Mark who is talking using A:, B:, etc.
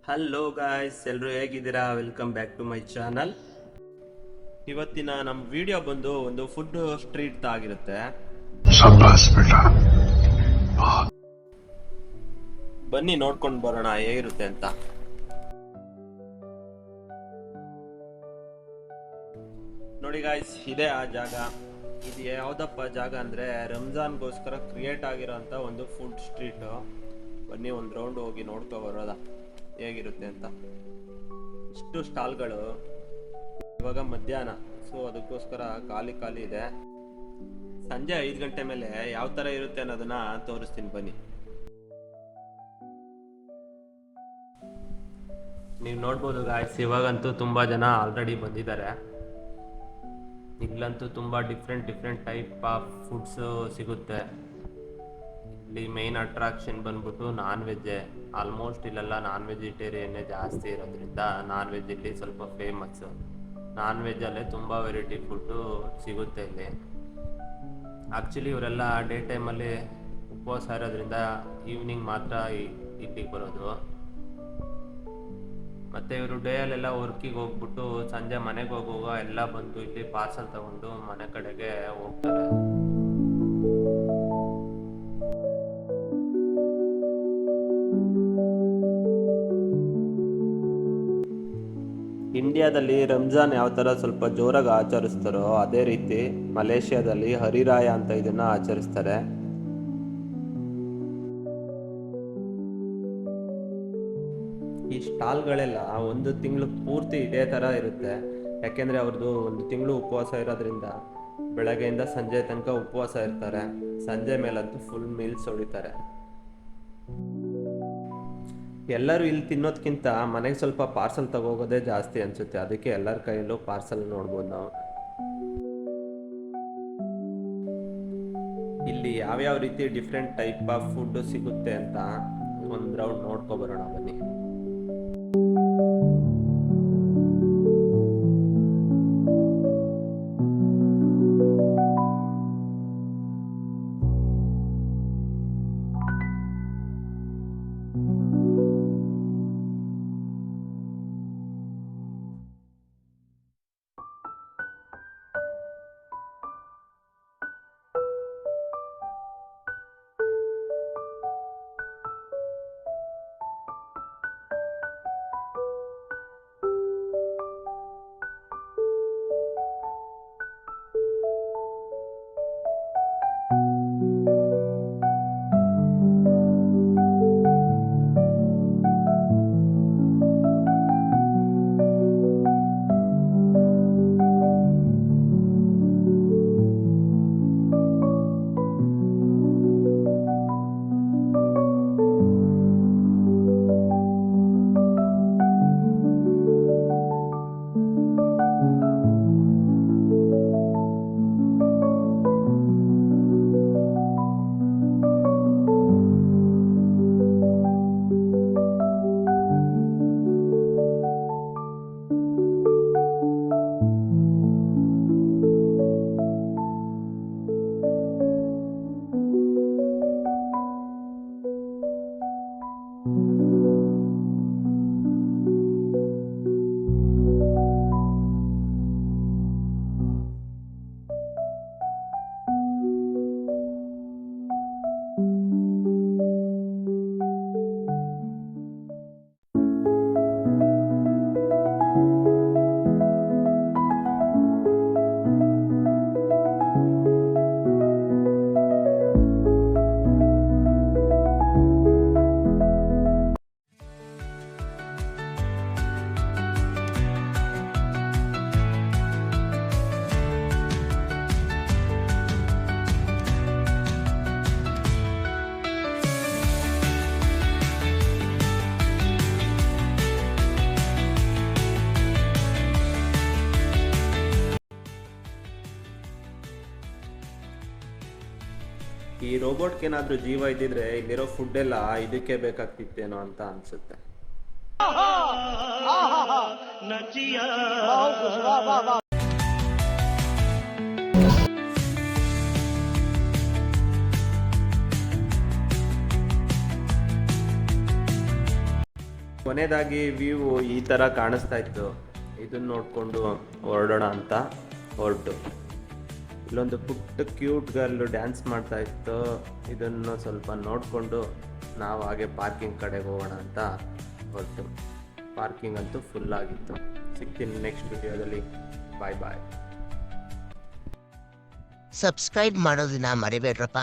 A: Hello guys, ಎಲ್ಲರೂ ಹೇಗಿದ್ದೀರಾ? Welcome back to my channel. ಇವತ್ತಿನ ನಮ್ಮ ವಿಡಿಯೋ ಬಂದು ಒಂದು ಫುಡ್ ಸ್ಟ್ರೀಟ್ ಆಗಿರುತ್ತೆ. ಬನ್ನಿ ನೋಡ್ಕೊಂಡು ಬರೋಣ ಹೇಗಿರುತ್ತೆ ಅಂತ. ನೋಡಿ ಗಾಯ್ಸ್, ಇದೇ ಆ ಜಾಗ. ಇದು ಯಾವ್ದಪ್ಪ ಜಾಗ ಅಂದ್ರೆ ರಂಜಾನ್ಗೋಸ್ಕರ ಕ್ರಿಯೇಟ್ ಆಗಿರೋಂಥ ಒಂದು ಫುಡ್ ಸ್ಟ್ರೀಟ್. ಬನ್ನಿ ಒಂದು ರೌಂಡ್ ಹೋಗಿ ನೋಡ್ಕೊ ಬರೋದ ಹೇಗಿರುತ್ತೆ ಅಂತ. ಇಷ್ಟು ಸ್ಟಾಲ್ಗಳು. ಇವಾಗ ಮಧ್ಯಾಹ್ನ, ಸೊ ಅದಕ್ಕೋಸ್ಕರ ಖಾಲಿ ಇದೆ. ಸಂಜೆ 5 ಗಂಟೆ ಮೇಲೆ ಯಾವ ತರ ಇರುತ್ತೆ ಅನ್ನೋದನ್ನ ತೋರಿಸ್ತೀನಿ ಬನ್ನಿ. ನೀವು ನೋಡ್ಬೋದು ಗಾಯ್ಸ್, ಇವಾಗಂತೂ ತುಂಬಾ ಜನ ಆಲ್ರೆಡಿ ಬಂದಿದ್ದಾರೆ. ಇಲ್ಲಂತೂ ತುಂಬಾ ಡಿಫ್ರೆಂಟ್ ಟೈಪ್ ಆಫ್ ಫುಡ್ಸ್ ಸಿಗುತ್ತೆ. ಇಲ್ಲಿ ಮೇನ್ ಅಟ್ರಾಕ್ಷನ್ ಬಂದ್ಬಿಟ್ಟು ನಾನ್ ವೆಜ್. ಆಲ್ಮೋಸ್ಟ್ ಇಲ್ಲೆಲ್ಲ ನಾನ್ ವೆಜಿಟೇರಿಯನ್ನೇ ಜಾಸ್ತಿ ಇರೋದ್ರಿಂದ ನಾನ್ ವೆಜ್ ಇಲ್ಲಿ ಸ್ವಲ್ಪ ಫೇಮಸ್. ನಾನ್ ವೆಜ್ ಅಲ್ಲೇ ತುಂಬಾ ವೆರೈಟಿ ಫುಡ್ ಸಿಗುತ್ತೆ ಇಲ್ಲಿ. ಆಕ್ಚುಲಿ ಇವರೆಲ್ಲ ಡೇ ಟೈಮಲ್ಲಿ ಉಪವಾಸ ಇರೋದ್ರಿಂದ ಈವ್ನಿಂಗ್ ಮಾತ್ರ ಇಲ್ಲಿಗೆ ಬರೋದು. ಮತ್ತೆ ಇವರು ಡೇ ಅಲ್ಲೆಲ್ಲ ವರ್ಕಿಗೆ ಹೋಗ್ಬಿಟ್ಟು ಸಂಜೆ ಮನೆಗೆ ಹೋಗುವಾಗ ಎಲ್ಲ ಬಂದು ಇಲ್ಲಿ ಪಾರ್ಸಲ್ ತಗೊಂಡು ಮನೆ ಕಡೆಗೆ ಹೋಗ್ತಾರೆ. ಇಂಡಿಯಾದಲ್ಲಿ ರಂಜಾನ್ ಯಾವ ಥರ ಸ್ವಲ್ಪ ಜೋರಾಗಿ ಆಚರಿಸ್ತಾರೋ ಅದೇ ರೀತಿ ಮಲೇಷ್ಯಾದಲ್ಲಿ ಹರಿರಾಯ ಅಂತ ಇದನ್ನ ಆಚರಿಸ್ತಾರೆ. ಈ ಸ್ಟಾಲ್ಗಳೆಲ್ಲ 1 ತಿಂಗಳು ಪೂರ್ತಿ ಇದೇ ಥರ ಇರುತ್ತೆ. ಯಾಕೆಂದರೆ ಅವ್ರದ್ದು 1 ತಿಂಗಳು ಉಪವಾಸ ಇರೋದ್ರಿಂದ ಬೆಳಗ್ಗೆಯಿಂದ ಸಂಜೆ ತನಕ ಉಪವಾಸ ಇರ್ತಾರೆ. ಸಂಜೆ ಮೇಲಂತೂ ಫುಲ್ ಮೀಲ್ಸ್ ಹೊಡಿತಾರೆ. ಎಲ್ಲರೂ ಇಲ್ಲಿ ತಿನ್ನೋದ್ಕಿಂತ ಮನೆಗೆ ಸ್ವಲ್ಪ ಪಾರ್ಸಲ್ ತಗೋಗೋದೇ ಜಾಸ್ತಿ ಅನ್ಸುತ್ತೆ. ಅದಕ್ಕೆ ಎಲ್ಲರ ಕೈಯಲ್ಲೂ ಪಾರ್ಸಲ್ ನೋಡ್ಬೋದು ನಾವು. ಇಲ್ಲಿ ಯಾವ್ಯಾವ ರೀತಿ ಡಿಫ್ರೆಂಟ್ ಟೈಪ್ ಆಫ್ ಫುಡ್ ಸಿಗುತ್ತೆ ಅಂತ ಒಂದು ರೌಂಡ್ ನೋಡ್ಕೊ ಬರೋಣ ಬನ್ನಿ. ಈ ರೋಬೋಟ್ಗೆ ಏನಾದ್ರೂ ಜೀವ ಇದ್ದಿದ್ರೆ ಇಲ್ಲಿರೋ ಫುಡ್ ಎಲ್ಲ ಇದಕ್ಕೆ ಬೇಕಾಗ್ತಿತ್ತೇನೋ ಅಂತ ಅನ್ಸುತ್ತೆ. ಕೊನೆಯದಾಗಿ ವ್ಯೂ ಈ ಥರ ಕಾಣಿಸ್ತಾ ಇತ್ತು. ಇದನ್ನು ನೋಡಿಕೊಂಡು ಹೊರಡೋಣ ಅಂತ ಹೊರಟು. ಇಲ್ಲೊಂದು ಪುಟ್ಟ ಕ್ಯೂಟ್ ಗರ್ಲು ಡ್ಯಾನ್ಸ್ ಮಾಡ್ತಾ ಇತ್ತು. ಇದನ್ನು ಸ್ವಲ್ಪ ನೋಡಿಕೊಂಡು ನಾವು ಹಾಗೆ ಪಾರ್ಕಿಂಗ್ ಕಡೆಗೆ ಹೋಗೋಣ ಅಂತ ಹೊರಟು. ಪಾರ್ಕಿಂಗ್ ಅಂತೂ ಫುಲ್ ಆಗಿತ್ತು. ಸಿಗ್ತೀನಿ ನೆಕ್ಸ್ಟ್ ವಿಡಿಯೋದಲ್ಲಿ. ಬಾಯ್ ಬಾಯ್.
B: ಸಬ್ಸ್ಕ್ರೈಬ್ ಮಾಡೋದನ್ನ ಮರಿಬೇಡ್ರಪ್ಪ.